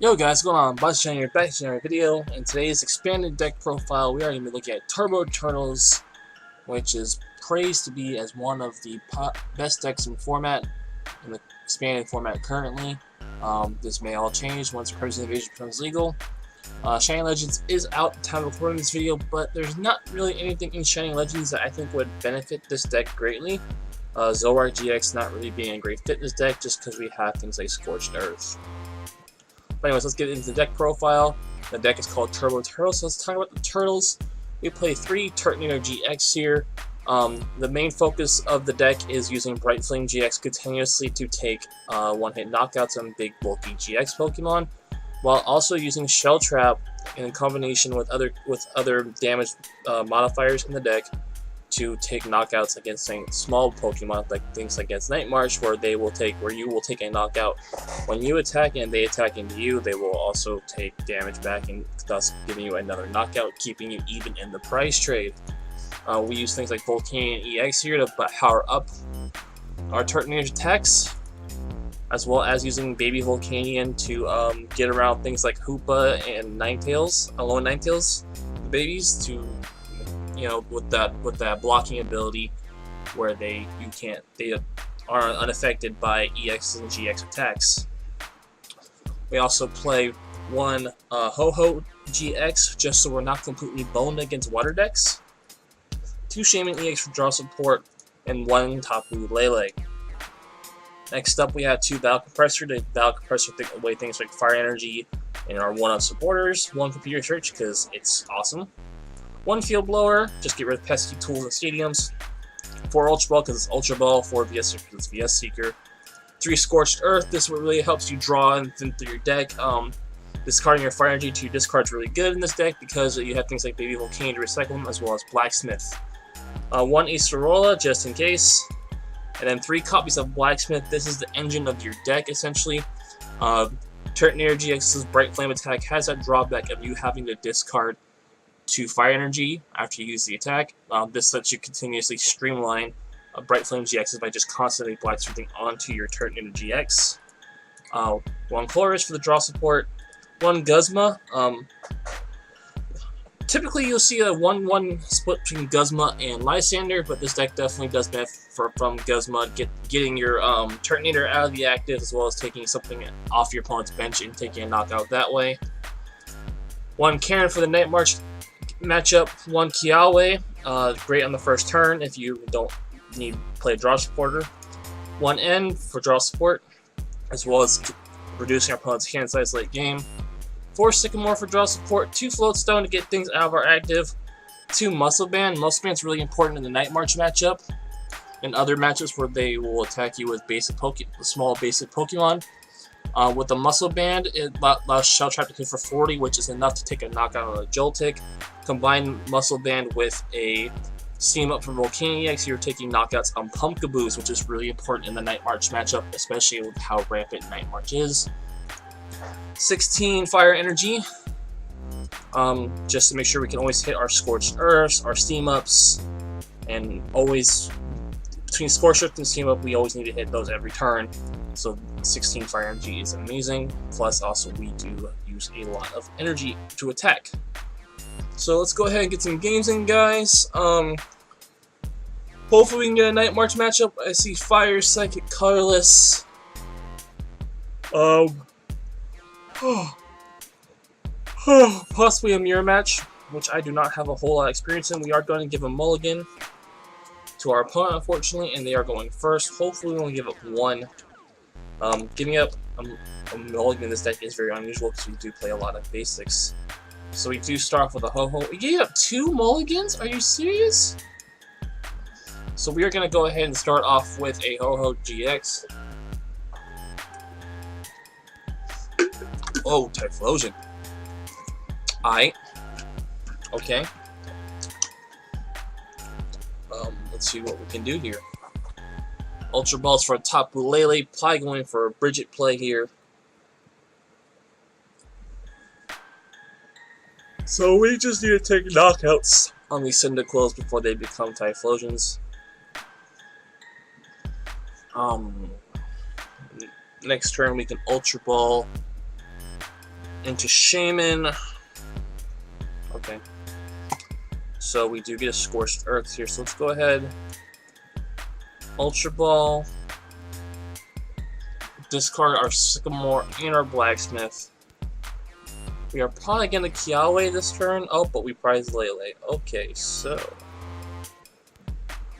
Yo guys, what's going on? Buzz here, back to another video. In today's expanded deck profile, we are going to be looking at Turbo Turtles, which is praised to be as one of the best decks in format, in the expanded format currently. This may all change once Crimson Invasion becomes legal. Shining Legends is out at the time of recording this video, but there's not really anything in Shining Legends that I think would benefit this deck greatly. Zoroark GX not really being a great fit in this deck just because we have things like Scorched Earth. But anyways, let's get into the deck profile. The deck is called Turbo Turtles, so let's talk about the Turtles. We play 3 Turtonator GX here. The main focus of the deck is using Bright Flame GX continuously to take one-hit knockouts on big bulky GX Pokemon, while also using Shell Trap in combination with other damage modifiers in the deck to take knockouts against small Pokemon, like things against Night March, where you will take a knockout when you attack, and they attack into you. They will also take damage back, and thus giving you another knockout, keeping you even in the price trade. We use things like Volcanion EX here to power up our Turtonator attacks, as well as using Baby Volcanion to get around things like Hoopa and Ninetales, Lone Ninetales, the babies, to with that blocking ability where they are unaffected by EX and GX attacks. We also play one Ho-Ho GX just so we're not completely boned against water decks, 2 Shaman EX for draw support, and 1 Tapu Lele. Next up, we have 2 Battle Compressor to Battle Compressor away things like Fire Energy and our 1-up supporters, 1 Computer Search because it's awesome, 1 Field Blower, just get rid of pesky tools and stadiums, 4 Ultra Ball because it's Ultra Ball, 4 VS Seeker because it's VS Seeker, 3 Scorched Earth. This is what really helps you draw and thin through your deck. Discarding your Fire Energy to your discard is really good in this deck because you have things like Baby Volcanion to recycle them, as well as Blacksmith. 1 Acerola just in case, and then 3 copies of Blacksmith. This is the engine of your deck essentially. Turtonator GX's Bright Flame attack has that drawback of you having to discard 2 Fire Energy after you use the attack. This lets you continuously streamline Bright Flame GXs by just constantly blacksmithing onto your Turtonator GX. 1 Chloris for the draw support, 1 Guzma. Typically you'll see a 1-1 split between Guzma and Lysander, but this deck definitely does benefit from Guzma getting your Turtonator out of the active, as well as taking something off your opponent's bench and taking a knockout that way. 1 Karen for the Night March matchup, 1 Kiawe, great on the first turn if you don't need to play a draw supporter. 1 N for draw support, as well as reducing our opponent's hand size late game. 4 Sycamore for draw support, 2 Floatstone to get things out of our active, 2 Muscle Band. Muscle Band's really important in the Night March matchup and other matchups where they will attack you with small basic Pokemon. With the Muscle Band, it allows Shell Trap to hit for 40, which is enough to take a knockout on a Joltik. Combine Muscle Band with a Steam Up for Volcanion EX, you're taking knockouts on Pumpkaboos, which is really important in the Night March matchup, especially with how rampant Night March is. 16 Fire Energy, just to make sure we can always hit our Scorched Earths, our Steam Ups, and always, between Scorched Earth and Steam Up, we always need to hit those every turn. So 16 Fire Energy is amazing, plus also we do use a lot of energy to attack. So let's go ahead and get some games in, guys. Hopefully we can get a Night March matchup. I see Fire, Psychic, Colorless. Possibly a mirror match, which I do not have a whole lot of experience in. We are going to give a mulligan to our opponent, unfortunately, and they are going first. Hopefully we only give up 1. Giving up a mulligan in this deck is very unusual because we do play a lot of basics. So we do start off with a Ho-Ho. We gave up 2 mulligans? Are you serious? So we are going to go ahead and start off with a Ho-Ho GX. Oh, Typhlosion. Aight. Okay. Let's see what we can do here. Ultra Balls for a Tapu Lele. Probably going for a Bridget play here. So we just need to take knockouts on these Cyndaquils before they become Typhlosions. Next turn we can Ultra Ball into Shaman. Okay. So we do get a Scorched Earth here, so let's go ahead. Ultra Ball. Discard our Sycamore and our Blacksmith. We are probably going to Kiawe this turn. Oh, but we prize Lele. Okay, so...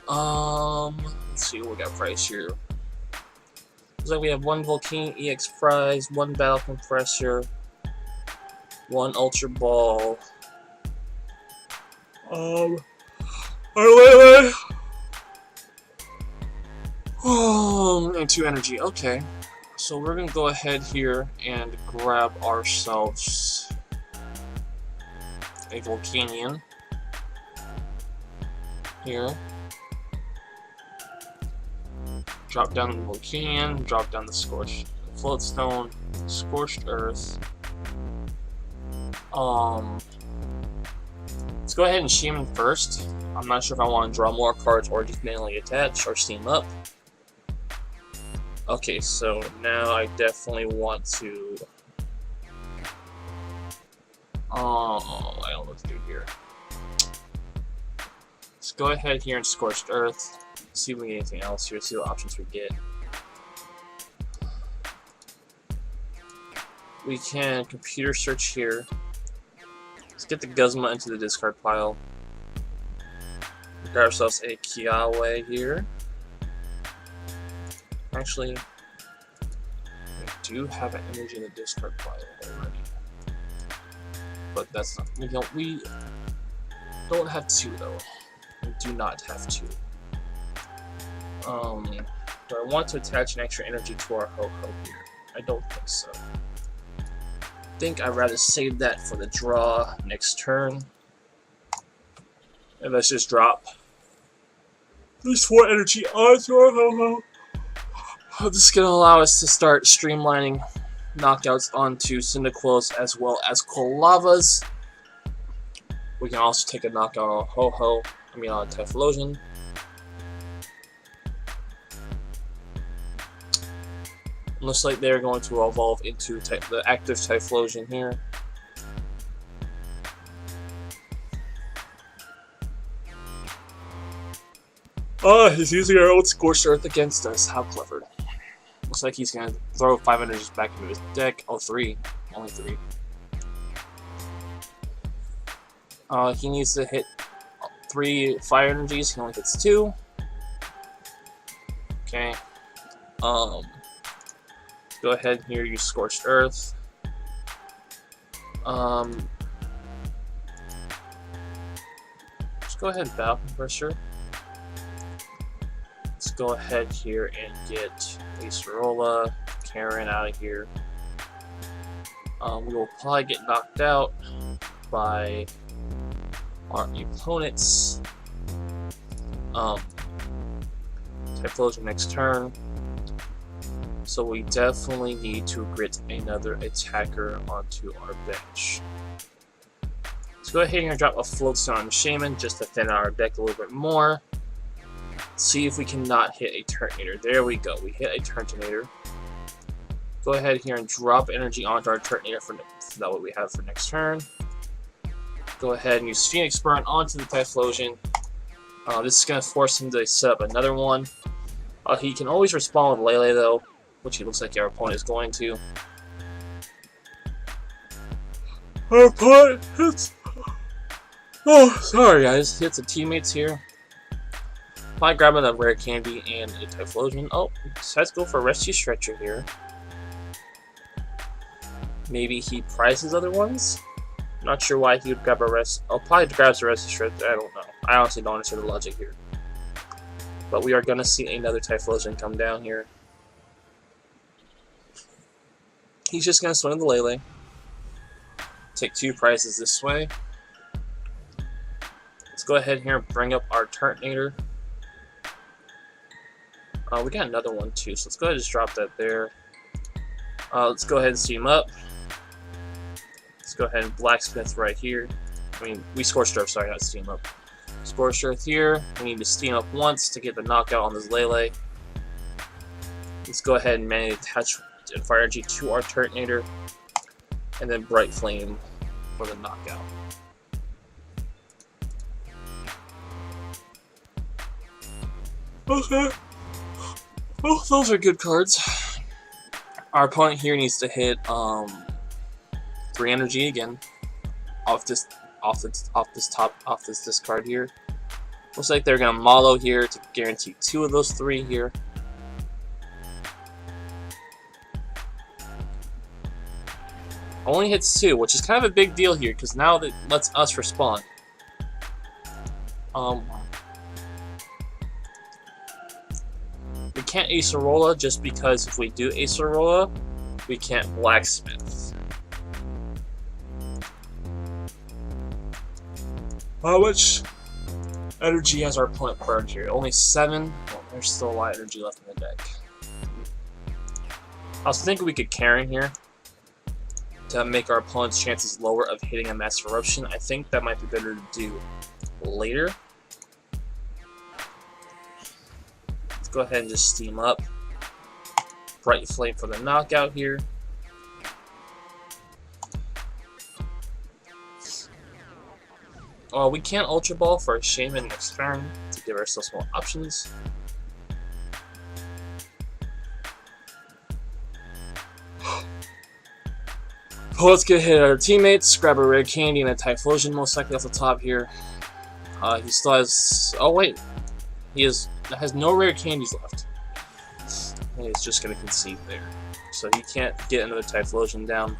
let's see what we got prize here. Looks like we have one Volcanic EX prize, one Battle Compressor, one Ultra Ball. Our Lele! And 2 energy. Okay. So we're going to go ahead here and grab ourselves a Volcanion here. Drop down the Volcanion, drop down the Scorched Floatstone, Scorched Earth. Let's go ahead and Shaman first. I'm not sure if I want to draw more cards or just manually attach or steam up. Okay, so now I definitely want to... I don't know what to do here. Let's go ahead here and Scorched Earth. See if we get anything else here, see what options we get. We can computer search here. Let's get the Guzma into the discard pile. Grab ourselves a Kiawe here. Actually, we do have an energy in the discard pile already, but that's not. We don't have 2 though. We do not have 2. Do I want to attach an extra energy to our Ho-Ho here? I don't think so. I think I'd rather save that for the draw next turn. And let's just drop at least 4 energy onto our Ho-Ho. This is going to allow us to start streamlining knockouts onto Cyndaquils as well as Colavas. We can also take a knockout on Ho-Ho, on Typhlosion. Looks like they're going to evolve into the active Typhlosion here. Oh, he's using our own Scorched Earth against us. How clever. Looks like he's going to throw 5 energies back into his deck. Oh, 3. Only 3. He needs to hit 3 fire energies. He only hits 2. Okay. Go ahead here, use Scorched Earth. Just go ahead and Battle Compressor. Let's go ahead here and get Acerola, Karen out of here. We will probably get knocked out by our opponents. Typhlosion next turn. So we definitely need to grit another attacker onto our bench. Let's go ahead and drop a Floatstone on Shaman just to thin out our deck a little bit more. See if we cannot hit a Turtonator. There we go. We hit a Turtonator. Go ahead here and drop energy onto our Turtonator for that what we have for next turn. Go ahead and use Phoenix Burn onto the Typhlosion. This is going to force him to set up another one. He can always respond with Lele though, which he looks like our opponent is going to. Our opponent hits... Oh, sorry guys. Hits the teammates here. Probably grabbing a rare candy and a Typhlosion. Oh, decides to go for a Rescue Stretcher here. Maybe he prizes other ones? Not sure why he would grab a rest. Oh, probably grabs a Rescue Stretcher. I don't know. I honestly don't understand the logic here. But we are going to see another Typhlosion come down here. He's just going to swing the Lele. Take 2 prizes this way. Let's go ahead here and bring up our Turtonator. We got another one too, so let's go ahead and just drop that there. Let's go ahead and steam up. Let's go ahead and Blacksmith right here. We Scorched Earth, sorry, not steam up. Scorched Earth here. We need to steam up once to get the knockout on this Lele. Let's go ahead and manually attach Fire Energy to our Turtonator. and then Bright Flame for the knockout. Okay. Well, those are good cards. Our opponent here needs to hit 3 energy again off this discard here. Looks like they're gonna Malo here to guarantee 2 of those 3 here. Only hits 2, which is kind of a big deal here because now that lets us respond. We can't Acerola just because if we do Acerola, we can't Blacksmith. How much energy has our opponent burned here? Only 7. Well, there's still a lot of energy left in the deck. I was thinking we could Karen here to make our opponent's chances lower of hitting a Massive Eruption. I think that might be better to do later. Let's go ahead and just steam up. Bright Flame for the knockout here. We can't Ultra Ball for a Shaman next turn to give ourselves more options. Well, let's get hit our teammates, grab a Rare Candy and a Typhlosion most likely off the top here. He still has... oh wait, he has no Rare Candies left. And he's just going to concede there. So he can't get another Typhlosion down.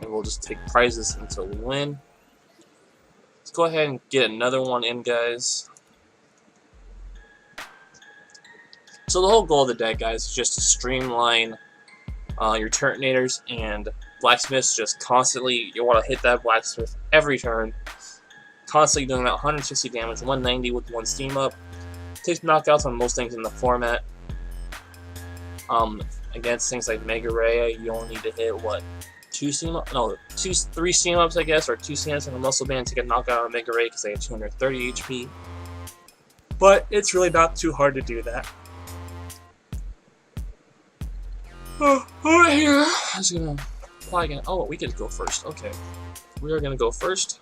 And we'll just take prizes until we win. Let's go ahead and get another one in, guys. So the whole goal of the deck, guys, is just to streamline your Turtonators and Blacksmiths. Just constantly, you want to hit that Blacksmith every turn. Constantly doing that 160 damage, 190 with 1 steam up. Takes knockouts on most things in the format. Against things like Mega Ray, you only need to hit, what, 3 steam ups, I guess, or 2 steam ups and a Muscle Band to get a knockout on Mega Ray because they have 230 HP. But it's really not too hard to do that. Over here, I'm just gonna apply again. Oh, we get to go first. Okay, we are gonna go first.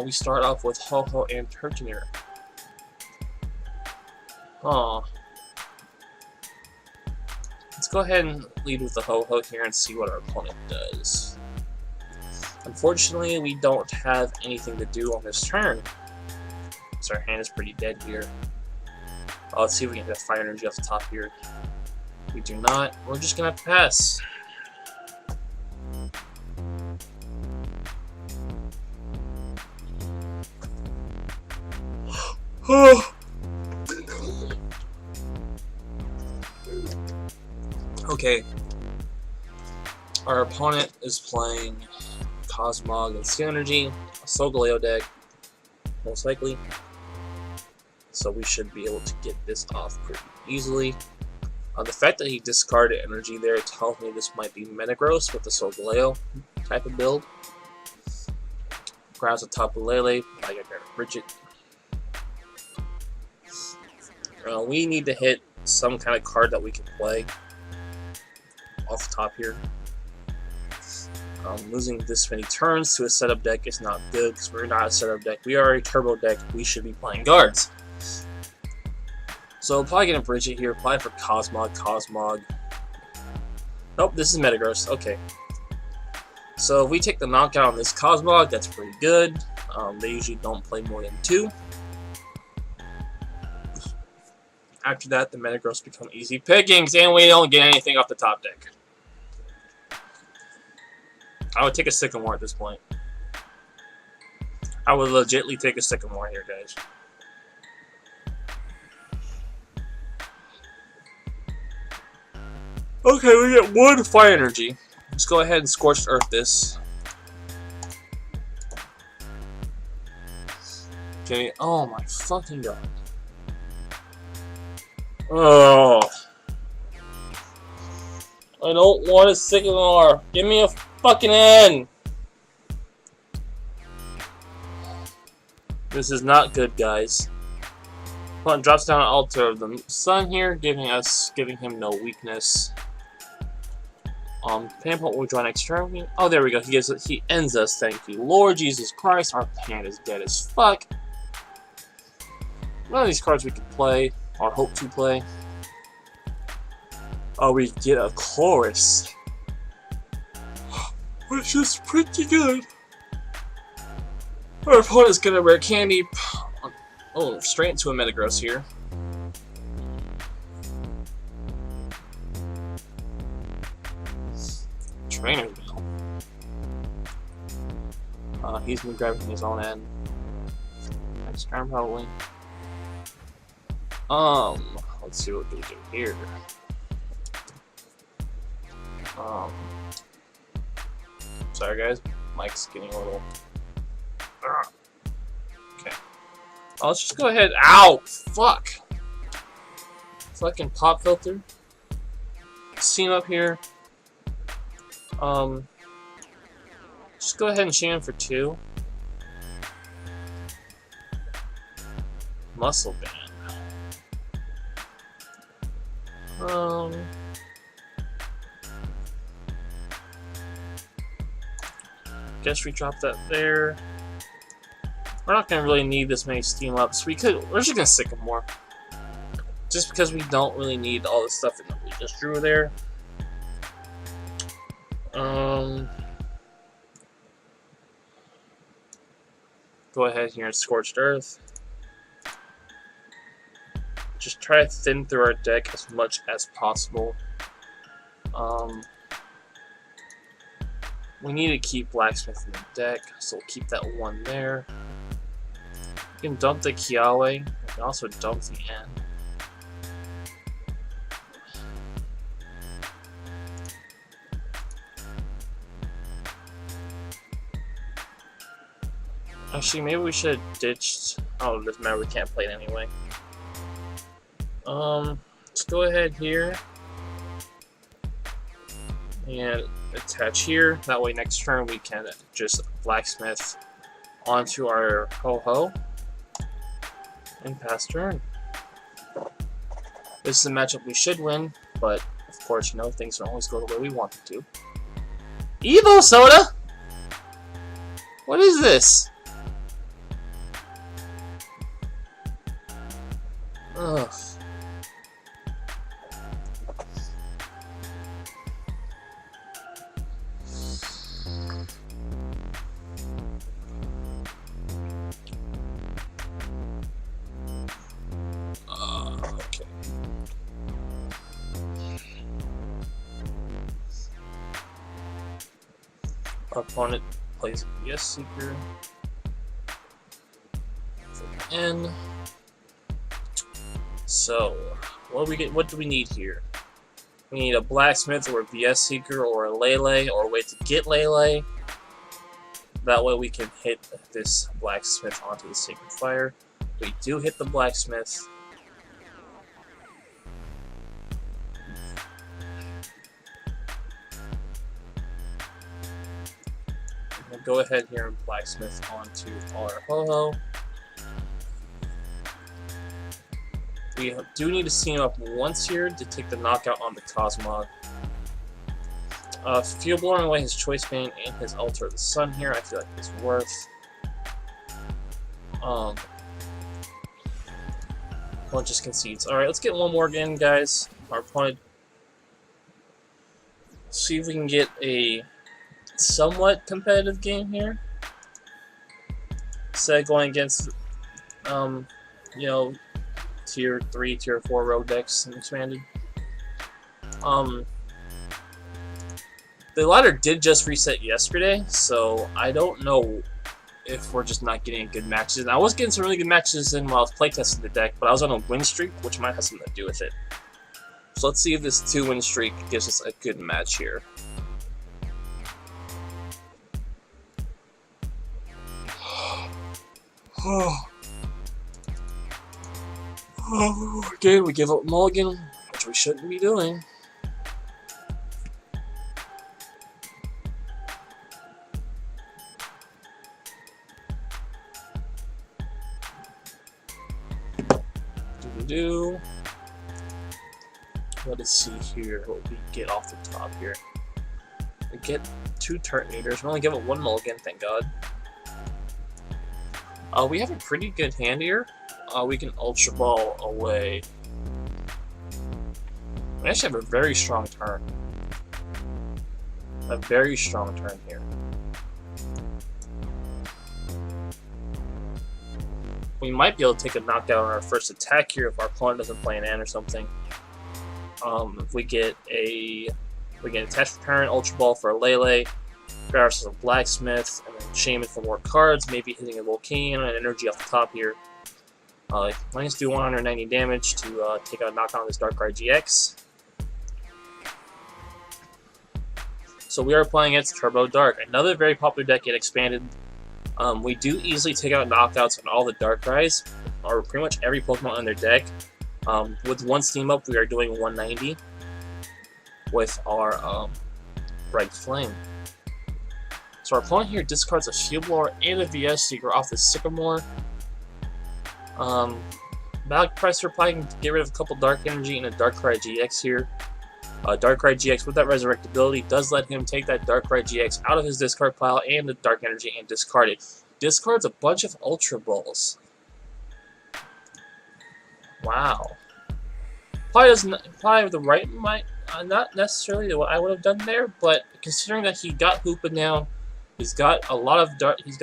We start off with Ho-Ho and Turtonator. Let's go ahead and lead with the Ho-Ho here and see what our opponent does. Unfortunately, we don't have anything to do on this turn, so our hand is pretty dead here. Let's see if we can get Fire Energy off the top here. We do not. We're just gonna have to pass. Okay. Our opponent is playing Cosmog and Steel Energy, a Solgaleo deck, most likely. So we should be able to get this off pretty easily. The fact that he discarded energy there tells me this might be Metagross with the Solgaleo type of build. Grabs a Tapu Lele, I got Bridget. We need to hit some kind of card that we can play off the top here. Losing this many turns to a setup deck is not good because we're not a setup deck. We are a turbo deck. We should be playing guards. So probably gonna bridge it here. Apply for Cosmog. Nope, this is Metagross. Okay. So if we take the knockout on this Cosmog, that's pretty good. They usually don't play more than 2. After that, the Metagross become easy pickings, and we don't get anything off the top deck. I would take a Sycamore at this point. I would legitly take a Sycamore here, guys. Okay, we get 1 Fire Energy. Let's go ahead and Scorched Earth this. Okay, oh my fucking god. Oh. I don't want a Sycamore. Give me a fucking N. This is not good, guys. Opponent drops down an Altar of the Sun here, giving him no weakness. Pan will draw next turn. Oh, there we go. He ends us. Thank you, Lord Jesus Christ. Our Pan is dead as fuck. None of these cards we can play or hope to play. Oh, we get a chorus, which is pretty good. Our opponent's gonna rare candy. Oh, straight into a Metagross here. Trainer Bell. He's been grabbing his own end. Next turn probably. Let's see what we do here. Sorry guys, mic's getting a little. Okay. Let's just go ahead. Ow! Fuck! Fucking pop filter. Steam up here. Just go ahead and chain him for 2. Muscle Band. Guess we drop that there. We're not gonna really need this many steam ups. We're just gonna stick them more. Just because we don't really need all the stuff that we just drew there. Go ahead here and Scorched Earth. Just try to thin through our deck as much as possible. We need to keep Blacksmith in the deck, so we'll keep that 1 there. You can dump the Kiawe. You can also dump the N. Actually, maybe we should have ditched. Oh, it doesn't matter. We can't play it anyway. Let's go ahead here and attach here. That way, next turn we can just Blacksmith onto our Ho-Ho and pass turn. This is a matchup we should win, but of course, you know, things don't always go the way we want them to. Evo Soda! What is this? Ugh. Okay. Our opponent plays Yes Seeker. N. So, what do we need here? We need a Blacksmith or a VS Seeker or a Lele or a way to get Lele. That way we can hit this Blacksmith onto the Sacred Fire. We do hit the Blacksmith. We'll go ahead here and Blacksmith onto our Ho-Ho. We do need to steam up once here to take the knockout on the Cosmog. Feel blowing away his Choice Band and his Altar of the Sun here, I feel like it's worth. Well, just concedes. Alright, let's get one more again, guys. Our opponent. See if we can get a somewhat competitive game here. Instead of going against, you know, Tier 3, Tier 4 rogue decks and expanded. The ladder did just reset yesterday, so I don't know if we're just not getting good matches. And I was getting some really good matches in while I was playtesting the deck, but I was on a win streak, which might have something to do with it. So let's see if this 2-win streak gives us a good match here. Again, we give up Mulligan, which we shouldn't be doing. Let us see here what we get off the top here. We get 2 Turtonators. We only give it 1 mulligan, thank God. We have a pretty good hand here. We can Ultra Ball away. We actually have a very strong turn. A very strong turn here. We might be able to take a knockout on our first attack here if our opponent doesn't play an Ant or something. If we get a attached return, Ultra Ball for a Lele, grab ourselves a Blacksmith, and then Shaman for more cards, maybe hitting a Volcano and energy off the top here. Let's do 190 damage to take out a knockout on this Darkrai GX. So we are playing against Turbo Dark, another very popular deck yet expanded. We do easily take out knockouts on all the Darkrai's, or pretty much every Pokemon on their deck. With 1 Steam Up, we are doing 190 with our Bright Flame. So our opponent here discards a Shield Blower and a VS Seeker off the Sycamore. Battle Presser probably can get rid of a couple Dark Energy and a Darkrai GX here. Darkrai GX with that Resurrect ability does let him take that Darkrai GX out of his discard pile and the Dark Energy and discard it. Discards a bunch of Ultra Balls. Wow. Probably the right might not necessarily what I would have done there, but considering that he got Hoopa down, he's got a lot of Darkrai's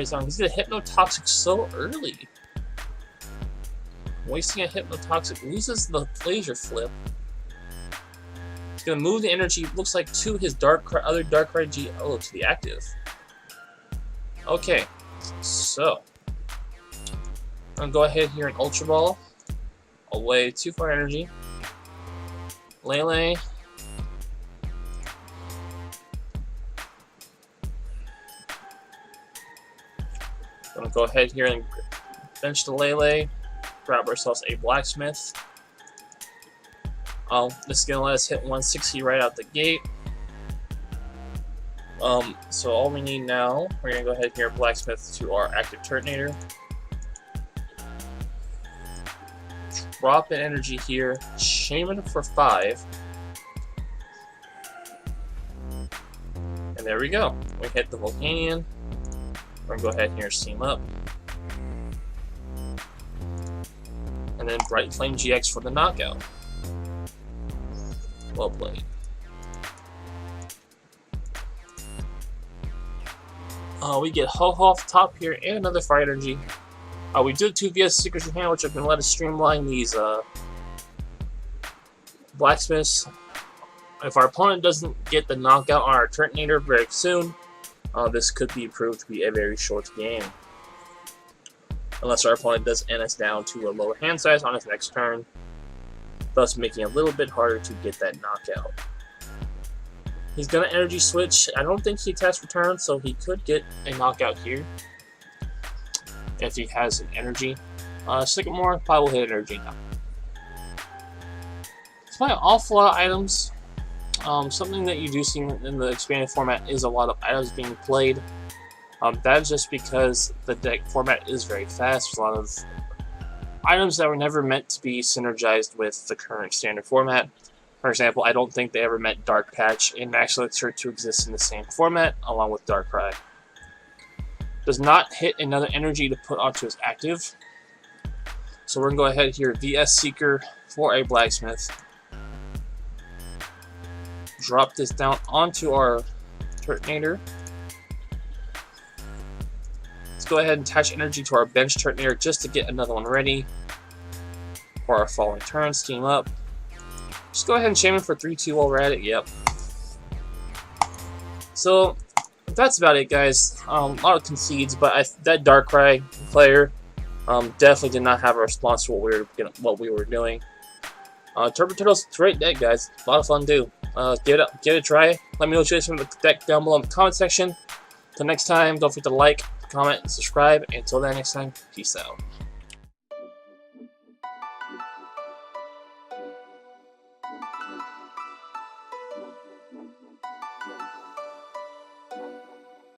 down. He's gonna Hypnotoxic so early. Wasting a Hypnotoxic, loses the Laser Flip. He's gonna move the energy, looks like, to his other Darkrai G. Oh, to the active. Okay, so I'm gonna go ahead here and Ultra Ball away 2 Fire Energy. Lele. Gonna go ahead here and bench the Lele. Grab ourselves a Blacksmith. This is gonna let us hit 160 right out the gate. So all we need now, we're gonna go ahead here and Blacksmith to our active Turtonator. Drop an energy here, Shaman for 5. And there we go. We hit the Volcanion. We're gonna go ahead here and Steam Up. And then Bright Flame GX for the knockout. Well played. We get Ho-Ho off the top here and another Fire Energy. We do 2 VS Seekers in hand, which are going to let us streamline these Blacksmiths. If our opponent doesn't get the knockout on our Turtonator very soon, this could be proved to be a very short game. Unless our opponent does end us down to a lower hand size on his next turn, thus making it a little bit harder to get that knockout. He's going to Energy Switch. I don't think he attached return, so he could get a knockout here if he has an energy. Sycamore probably will hit energy now. It's probably an awful lot of items. Something that you do see in the expanded format is a lot of items being played. That is just because the deck format is very fast. There's a lot of items that were never meant to be synergized with the current standard format. For example, I don't think they ever meant Dark Patch and Max Elixir to exist in the same format, along with Darkrai. Does not hit another energy to put onto his active. So we're going to go ahead here, VS Seeker for a Blacksmith. Drop this down onto our Turtonator. Let's go ahead and attach energy to our bench Turtonator just to get another one ready for our following turn. Steam Up. Just go ahead and Shaman for 3-2 while we're at it. Yep. So that's about it, guys. A lot of concedes, but that Darkrai player definitely did not have a response to what we were doing. Turbo Turtles, it's a great deck, guys. A lot of fun too. Give it a try. Let me know what you think from the deck down below in the comment section. Until next time, don't forget to like, comment, and subscribe. Until then, next time, peace out.